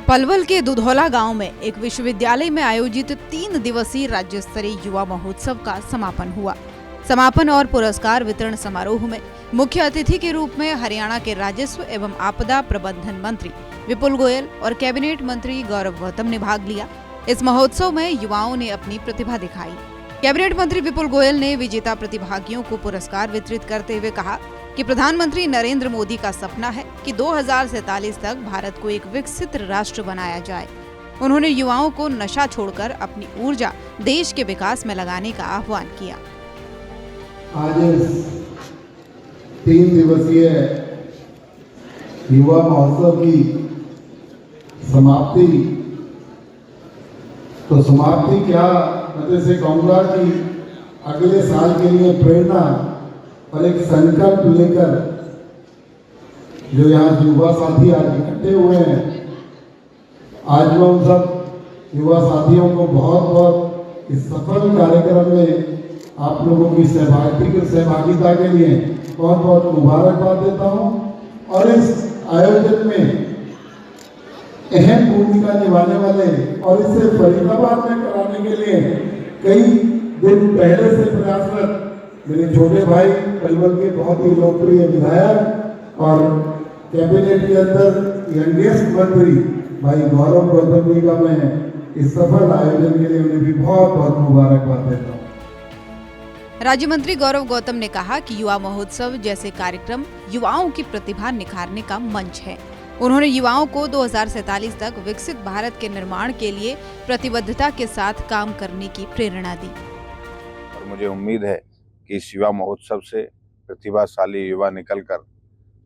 पलवल के दुधौला गांव में एक विश्वविद्यालय में आयोजित 3 दिवसीय राज्य स्तरीय युवा महोत्सव का समापन हुआ। समापन और पुरस्कार वितरण समारोह में मुख्य अतिथि के रूप में हरियाणा के राजस्व एवं आपदा प्रबंधन मंत्री विपुल गोयल और कैबिनेट मंत्री गौरव गौतम ने भाग लिया। इस महोत्सव में युवाओं ने अपनी प्रतिभा दिखाई। कैबिनेट मंत्री विपुल गोयल ने विजेता प्रतिभागियों को पुरस्कार वितरित करते हुए कहा कि प्रधानमंत्री नरेंद्र मोदी का सपना है कि 2047 तक भारत को एक विकसित राष्ट्र बनाया जाए। उन्होंने युवाओं को नशा छोड़कर अपनी ऊर्जा देश के विकास में लगाने का आह्वान किया। आज इस 3 दिवसीय युवा महोत्सव की समाप्ति क्या, मैं जैसे कहूँगा कि अगले साल के लिए प्रेरणा और एक संकल्प लेकर जो यहाँ युवा साथी आज इकट्ठे हुए हैं, आज मैं उन सब युवा साथियों को बहुत इस सफल कार्यक्रम में आप लोगों की सहभागिता के लिए बहुत मुबारकबाद देता हूँ। और इस आयोजन में अहम भूमिका निभाने वाले और इसे फरीदाबाद में कराने के लिए कई दिन पहले से प्रयासरत मेरे छोटे भाई पलवल के बहुत ही लोकप्रिय विधायक और कैबिनेट के अंदर यंगेस्ट मंत्री भाई गौरव गौतम जी का मैं इस सफल आयोजन के लिए उन्हें भी बहुत मुबारकबाद देता हूँ। राज्य मंत्री गौरव गौतम ने कहा कि युवा महोत्सव जैसे कार्यक्रम युवाओं की प्रतिभा निखारने का मंच है। उन्होंने युवाओं को 2047 तक विकसित भारत के निर्माण के लिए प्रतिबद्धता के साथ काम करने की प्रेरणा दी। और मुझे उम्मीद है कि इस युवा महोत्सव से प्रतिभाशाली युवा निकलकर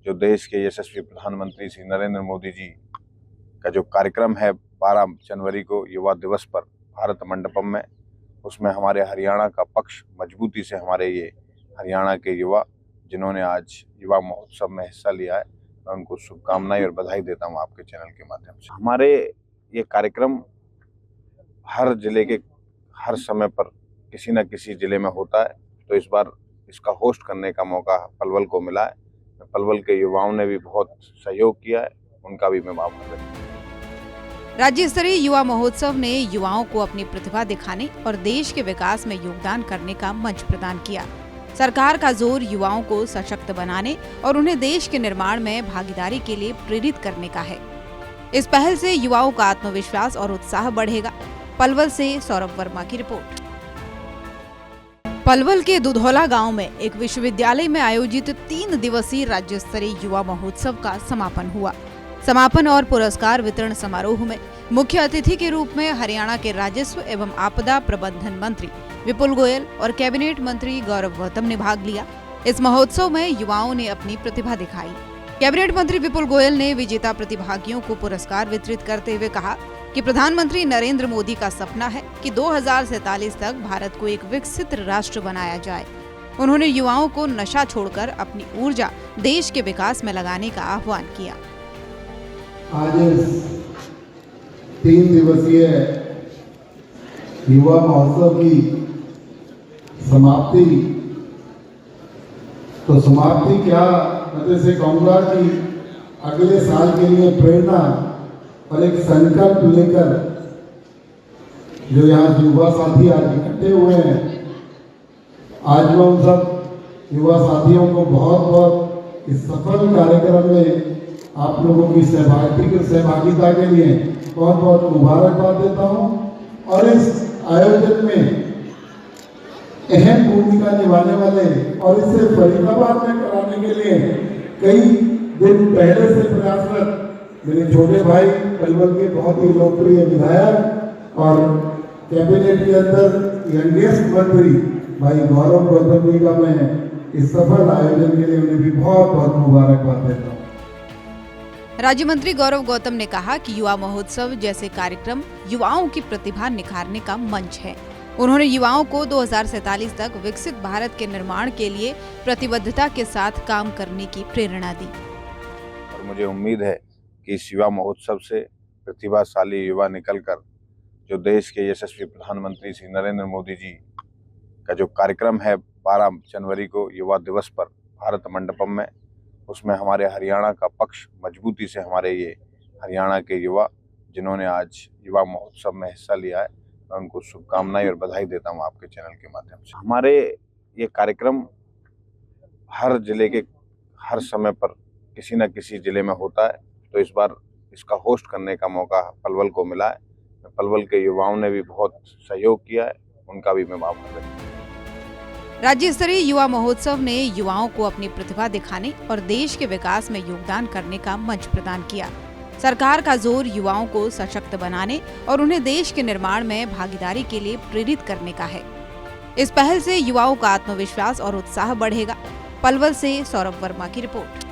जो देश के यशस्वी प्रधानमंत्री श्री नरेंद्र मोदी जी का जो कार्यक्रम है 12 जनवरी को युवा दिवस पर भारत मंडपम में, उसमें हमारे हरियाणा का पक्ष मजबूती से हमारे ये हरियाणा के युवा जिन्होंने आज युवा महोत्सव में हिस्सा लिया है, मैं उनको शुभकामनाएं और बधाई देता हूं आपके चैनल के माध्यम से। हमारे ये कार्यक्रम हर जिले के हर समय पर किसी न किसी जिले में होता है, तो इस बार इसका होस्ट करने का मौका पलवल को मिला है। पलवल के युवाओं ने भी बहुत सहयोग किया है, उनका भी मैं आभार व्यक्त करता हूं। राज्य स्तरीय युवा महोत्सव ने युवाओं को अपनी प्रतिभा दिखाने और देश के विकास में योगदान करने का मंच प्रदान किया। सरकार का जोर युवाओं को सशक्त बनाने और उन्हें देश के निर्माण में भागीदारी के लिए प्रेरित करने का है। इस पहल से युवाओं का आत्मविश्वास और उत्साह बढ़ेगा। पलवल से सौरभ वर्मा की रिपोर्ट। पलवल के दुधौला गांव में एक विश्वविद्यालय में आयोजित 3 दिवसीय राज्य स्तरीय युवा महोत्सव का समापन हुआ। समापन और पुरस्कार वितरण समारोह में मुख्य अतिथि के रूप में हरियाणा के राजस्व एवं आपदा प्रबंधन मंत्री विपुल गोयल और कैबिनेट मंत्री गौरव गौतम ने भाग लिया। इस महोत्सव में युवाओं ने अपनी प्रतिभा दिखाई। कैबिनेट मंत्री विपुल गोयल ने विजेता प्रतिभागियों को पुरस्कार वितरित करते हुए कहा कि प्रधानमंत्री नरेंद्र मोदी का सपना है कि 2047 तक भारत को एक विकसित राष्ट्र बनाया जाए। उन्होंने युवाओं को नशा छोड़कर अपनी ऊर्जा देश के विकास में लगाने का आह्वान किया। आज इस 3 दिवसीय युवा महोत्सव की समाप्ति क्या, मैं जैसे कहूँगा कि अगले साल के लिए प्रेरणा और एक संकल्प लेकर जो यहाँ युवा साथी आज इकट्ठे हुए हैं, आज मैं उन सब युवा साथियों को बहुत इस सफल कार्यक्रम में आप लोगों की सहभागिता के लिए बहुत मुबारकबाद देता हूँ। और इस आयोजन में अहम भूमिका निभाने वाले और इसे फरीदाबाद में कराने के लिए कई दिन पहले से प्रयासरत मेरे छोटे भाई पलवल के बहुत ही लोकप्रिय विधायक और कैबिनेट के अंदर यंगेस्ट मंत्री भाई गौरव गौतम जी का मैं इस सफल आयोजन के लिए उन्हें भी बहुत मुबारकबाद देता हूँ। राज्य मंत्री गौरव गौतम ने कहा कि युवा महोत्सव जैसे कार्यक्रम युवाओं की प्रतिभा निखारने का मंच है। उन्होंने युवाओं को 2047 तक विकसित भारत के निर्माण के लिए प्रतिबद्धता के साथ काम करने की प्रेरणा दी। और मुझे उम्मीद है कि इस युवा महोत्सव से प्रतिभाशाली युवा निकलकर जो देश के यशस्वी प्रधानमंत्री श्री नरेंद्र मोदी जी का जो कार्यक्रम है 12 जनवरी को युवा दिवस पर भारत मंडपम में, उसमें हमारे हरियाणा का पक्ष मजबूती से हमारे ये हरियाणा के युवा जिन्होंने आज युवा महोत्सव में हिस्सा लिया है, मैं उनको शुभकामनाएं और बधाई देता हूं आपके चैनल के माध्यम से। हमारे ये कार्यक्रम हर जिले के हर समय पर किसी न किसी जिले में होता है, तो इस बार इसका होस्ट करने का मौका पलवल को मिला है। पलवल के युवाओं ने भी बहुत सहयोग किया है, उनका भी मैं आभार व्यक्त करता हूं। राज्य स्तरीय युवा महोत्सव ने युवाओं को अपनी प्रतिभा दिखाने और देश के विकास में योगदान करने का मंच प्रदान किया। सरकार का जोर युवाओं को सशक्त बनाने और उन्हें देश के निर्माण में भागीदारी के लिए प्रेरित करने का है। इस पहल से युवाओं का आत्मविश्वास और उत्साह बढ़ेगा। पलवल से सौरभ वर्मा की रिपोर्ट।